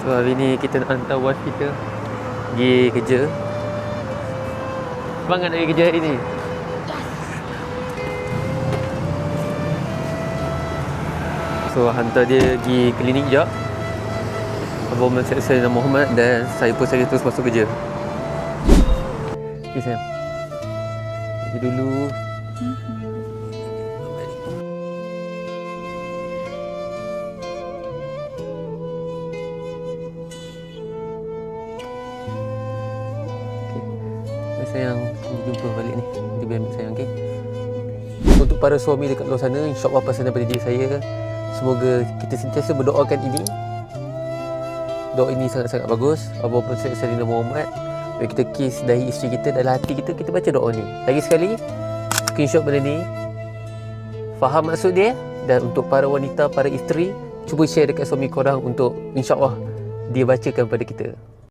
So hari ni kita nak hantar wife kita pergi kerja. Abang nak pergi kerja hari ni? So hantar dia pergi klinik jap. Abang saya nama Muhammad dan saya pun saya terus masuk kerja. Okay sayang, pergi dulu. Sayang, jumpa balik ni. Nanti biar ambil sayang, okey? Untuk para suami dekat luar sana, insya-Allah pesan daripada diri saya, semoga kita sentiasa berdoakan ini. Doa ini sangat-sangat bagus. Apa-apa saya Sayyidina Muhammad, bila kita kiss dahi isteri kita, dalam hati kita, kita baca doa ni. Lagi sekali, screenshot benda ni, faham maksud dia, dan untuk para wanita, para isteri, cuba share dekat suami korang untuk insya-Allah dia bacakan pada kita.